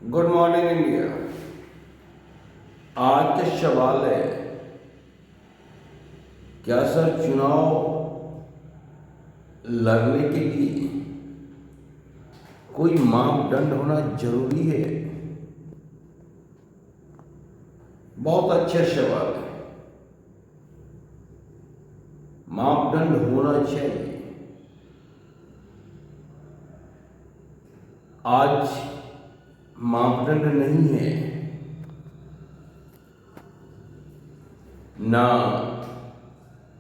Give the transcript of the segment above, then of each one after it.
Good morning India. आज का सवाल है, क्या सर चुनाव लड़ने के लिए कोई मापदंड होना जरूरी है? बहुत अच्छा सवाल है। मापदंड होना चाहिए। आज मापदंड नहीं है, ना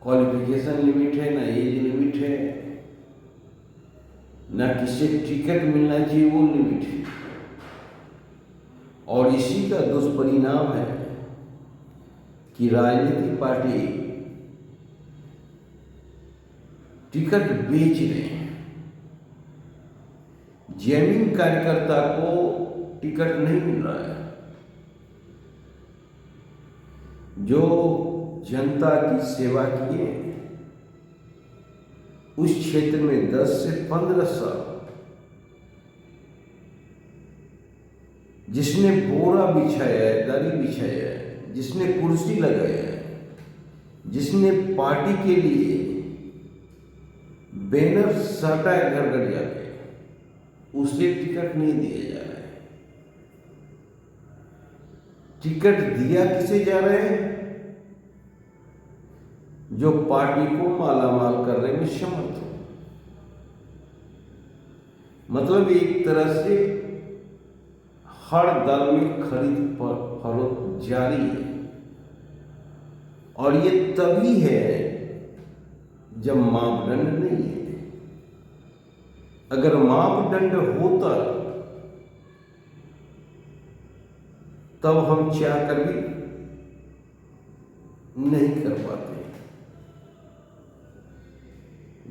क्वालिफिकेशन लिमिट है, ना एज लिमिट है, ना किसी टिकट मिलना चाहिए वो लिमिट है। और इसी का दुष्परिणाम है कि राजनीतिक पार्टी टिकट बेच रहे हैं। जेन्युइन कार्यकर्ता को टिकट नहीं मिल रहा है। जो जनता की सेवा किए उस क्षेत्र में 10 से 15 साल, जिसने बोरा बिछाया है, दरी बिछाया है, जिसने कुर्सी लगाया है, जिसने पार्टी के लिए बैनर साटा है घर घर जाके, उसे टिकट नहीं दिया जा रहा है। टिकट दिया किसे जा रहे हैं? जो पार्टी को मालामाल करने में समर्थ हो। मतलब एक तरह से हर दल में खरीद फरोख्त जारी है। और ये तभी है जब मापदंड नहीं है। अगर मापदंड होता तब हम चाह कर भी नहीं कर पाते।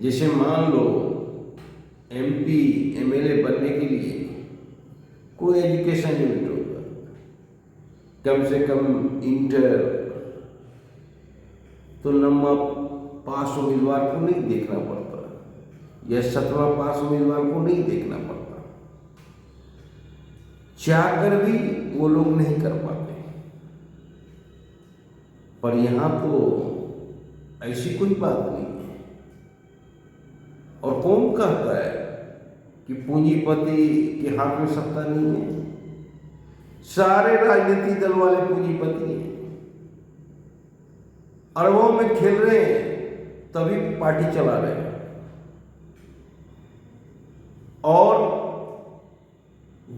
जैसे मान लो एमपी एमएलए बनने के लिए कोई एजुकेशन लिमिट होगा, कम से कम इंटर तो नौवां पास उम्मीदवार को नहीं देखना पड़ता, या 7वां पास उम्मीदवार को नहीं देखना पड़ता। चाह कर भी वो लोग नहीं कर पाते। पर यहां तो ऐसी कोई बात नहीं है। और कौन कहता है कि पूंजीपति के हाथ में सत्ता नहीं है? सारे राजनीतिक दल वाले पूंजीपति हैं, अरबों में खेल रहे हैं, तभी पार्टी चला रहे हैं। और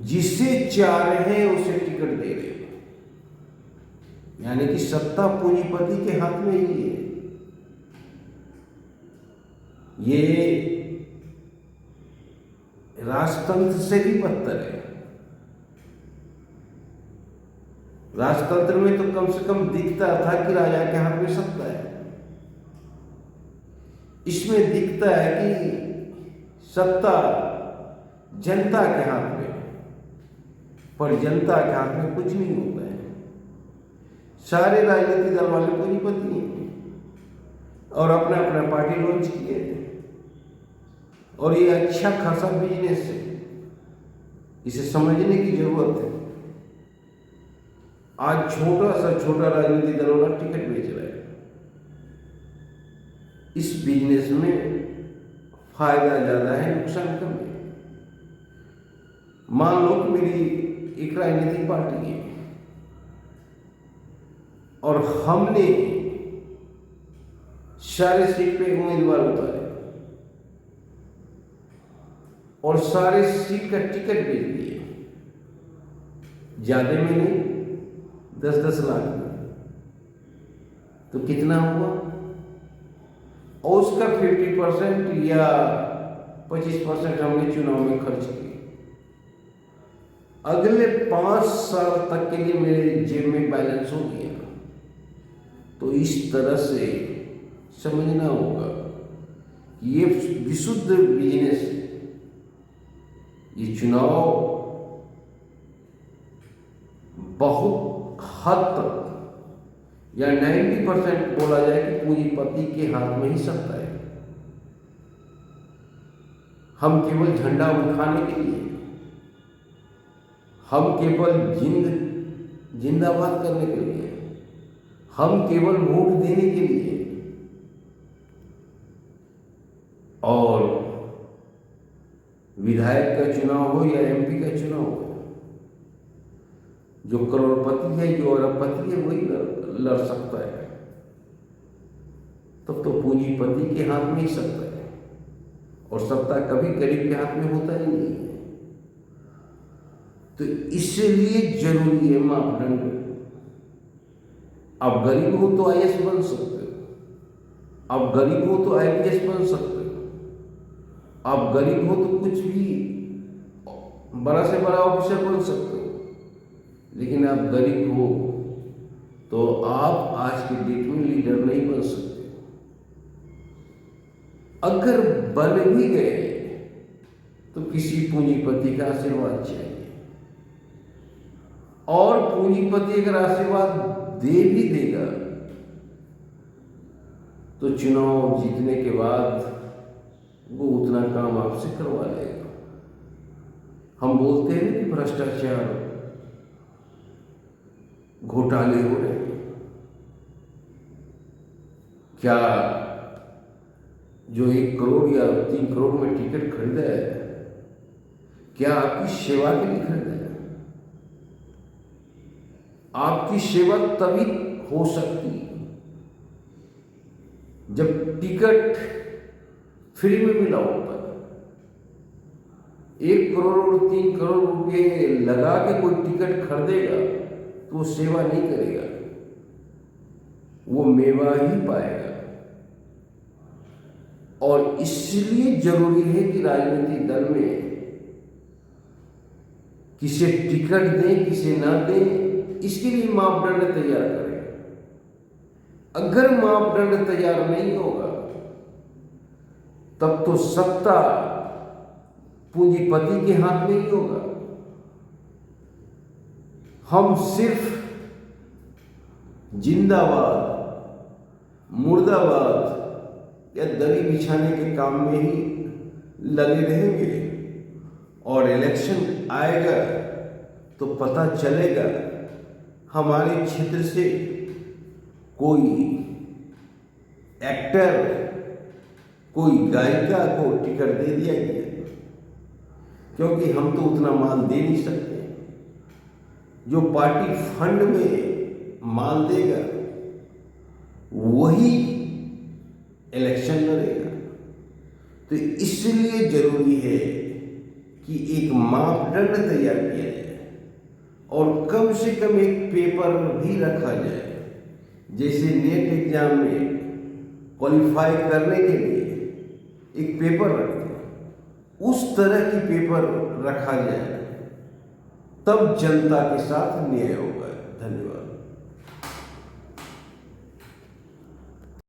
जिसे चाह रहे हैं उसे टिकट दे रहे हैं। यानी कि सत्ता पूंजीपति के हाथ में ही है। ये राजतंत्र से भी बदतर है। राजतंत्र में तो कम से कम दिखता था कि राजा के हाथ में सत्ता है। इसमें दिखता है कि सत्ता जनता के हाथ में, पर जनता के हाथ में कुछ नहीं होता है। सारे राजनीतिक दल वाले पूंजीपति हैं और अपना अपना पार्टी लॉन्च किए थे। और ये अच्छा खासा बिजनेस है, इसे समझने की जरूरत है। आज छोटा राजनीतिक दल वाला टिकट बेच रहा है। इस बिजनेस में फायदा ज्यादा है, नुकसान कम है। मान लो कि मेरी एक राजनीतिक पार्टी है और हमने सारे सीट पे उम्मीदवार उतारे और सारे सीट का टिकट बेच दिए, ज्यादा में नहीं, 10-10 लाख में। तो कितना हुआ? और उसका 50% या 25% हमने चुनाव में खर्च किया। अगले 5 साल तक के लिए मेरे जेब में बैलेंस हो गया। तो इस तरह से समझना होगा कि ये विशुद्ध बिजनेस है। ये चुनाव बहुत हद तक या 90% बोला जाए कि पूंजीपति के हाथ में ही सत्ता है। हम केवल झंडा उठाने के लिए हम केवल जिंदाबाद करने के लिए, हम केवल वोट देने के लिए, और विधायक का चुनाव हो या एमपी का चुनाव हो, जो करोड़पति है, जो अरबपति है, वही लड़ सकता है। तब तो पूंजीपति के हाथ में ही सत्ता है, और सत्ता कभी गरीब के हाथ में होता ही नहीं है। तो इसलिए जरूरी है मापदंड। आप गरीब हो तो आईएएस बन सकते हो, आप गरीब हो तो आईपीएस बन सकते हो, आप गरीब हो तो कुछ भी बड़ा से बड़ा ऑफिसर बन सकते हो। लेकिन आप गरीब हो तो आप आज के डेट में लीडर नहीं बन सकते। अगर बन भी गए तो किसी पूंजीपति का आशीर्वाद चाहिए, और पूंजीपति अगर आशीर्वाद दे भी देगा तो चुनाव जीतने के बाद वो उतना काम आपसे करवा लेगा। हम बोलते हैं कि भ्रष्टाचार, घोटाले हो रहे हैं। क्या जो 1 करोड़ या 3 करोड़ में टिकट खरीदा है, क्या आपकी सेवा के लिए खरीदा है? आपकी सेवा तभी हो सकती जब टिकट फ्री में मिला होता है। 1 करोड़ और 3 करोड़ रुपए लगा के कोई टिकट खरीदेगा तो वो सेवा नहीं करेगा, वो मेवा ही पाएगा। और इसलिए जरूरी है कि राजनीतिक दल में किसे टिकट दें, किसे ना दें, इसके लिए मापदंड तैयार करें। अगर मापदंड तैयार नहीं होगा तब तो सत्ता पूंजीपति के हाथ में ही होगा। हम सिर्फ जिंदाबाद, मुर्दाबाद या दरी बिछाने के काम में ही लगे रहेंगे, और इलेक्शन आएगा तो पता चलेगा हमारे क्षेत्र से कोई एक्टर, कोई गायिका को टिकट दे दिया गया, क्योंकि हम तो उतना माल दे नहीं सकते। जो पार्टी फंड में माल देगा वही इलेक्शन लड़ेगा। तो इसलिए जरूरी है कि एक मापदंड तैयार किया जाए, और कम से कम एक पेपर भी रखा जाए। जैसे नेट एग्जाम में क्वालिफाई करने के लिए एक पेपर रखते हैं, उस तरह की पेपर रखा जाए, तब जनता के साथ न्याय होगा। धन्यवाद।